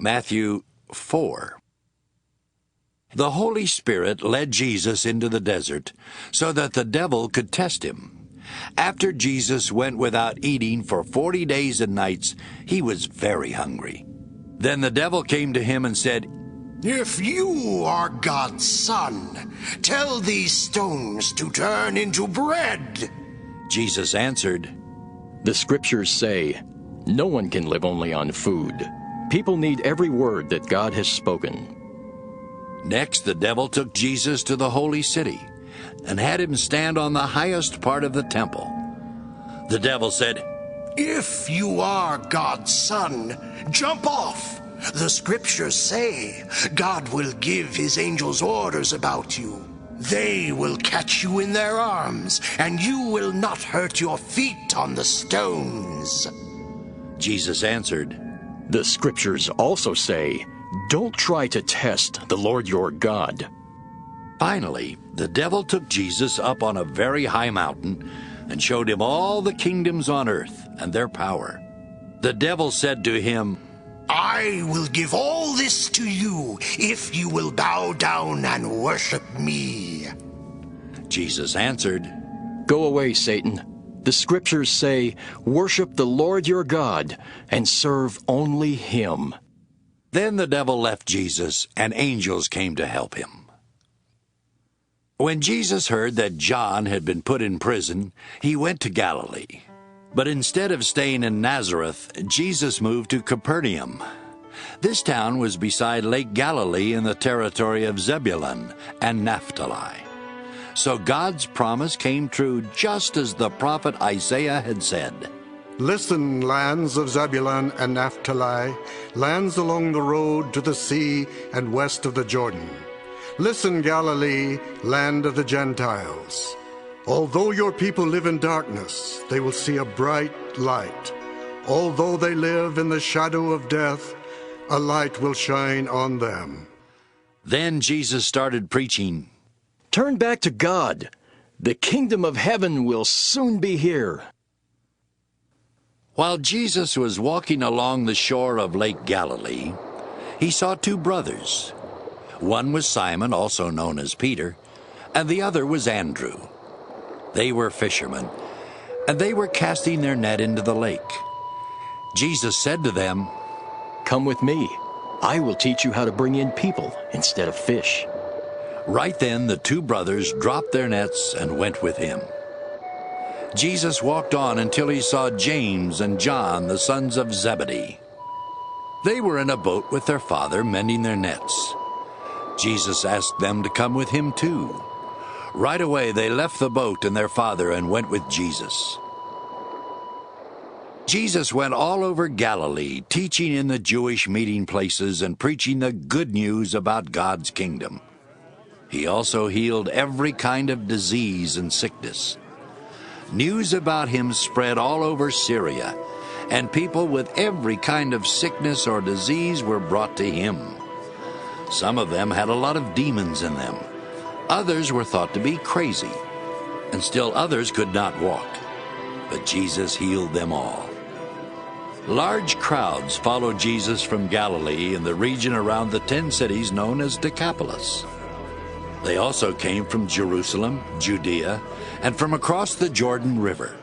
Matthew 4. The Holy Spirit led Jesus into the desert so that the devil could test him. After Jesus went without eating for 40 days and nights, he was very hungry. Then the devil came to him and said, "If you are God's son, tell these stones to turn into bread." Jesus answered, "The scriptures say, no one can live only on food. People need every word that God has spoken." Next, the devil took Jesus to the holy city and had him stand on the highest part of the temple. The devil said, "If you are God's son, jump off. The scriptures say God will give his angels orders about you. They will catch you in their arms, and you will not hurt your feet on the stones." Jesus answered, "The scriptures also say, don't try to test the Lord your God." Finally, the devil took Jesus up on a very high mountain and showed him all the kingdoms on earth and their power. The devil said to him, "I will give all this to you if you will bow down and worship me." Jesus answered, "Go away, Satan. The scriptures say, worship the Lord your God and serve only him." Then the devil left Jesus, and angels came to help him. When Jesus heard that John had been put in prison, he went to Galilee. But instead of staying in Nazareth, Jesus moved to Capernaum. This town was beside Lake Galilee in the territory of Zebulun and Naphtali. So God's promise came true just as the prophet Isaiah had said. "Listen, lands of Zebulun and Naphtali, lands along the road to the sea and west of the Jordan. Listen, Galilee, land of the Gentiles. Although your people live in darkness, they will see a bright light. Although they live in the shadow of death, a light will shine on them." Then Jesus started preaching, "Turn back to God. The kingdom of heaven will soon be here." While Jesus was walking along the shore of Lake Galilee, he saw two brothers. One was Simon, also known as Peter, and the other was Andrew. They were fishermen, and they were casting their net into the lake. Jesus said to them, "Come with me. I will teach you how to bring in people instead of fish." Right then the two brothers dropped their nets and went with him. Jesus walked on until he saw James and John, the sons of Zebedee. They were in a boat with their father, mending their nets. Jesus asked them to come with him too. Right away they left the boat and their father and went with Jesus. Jesus went all over Galilee, teaching in the Jewish meeting places and preaching the good news about God's kingdom. He also healed every kind of disease and sickness. News about him spread all over Syria, and people with every kind of sickness or disease were brought to him. Some of them had a lot of demons in them. Others were thought to be crazy, and still others could not walk. But Jesus healed them all. Large crowds followed Jesus from Galilee and the region around the 10 cities known as Decapolis. They also came from Jerusalem, Judea, and from across the Jordan River.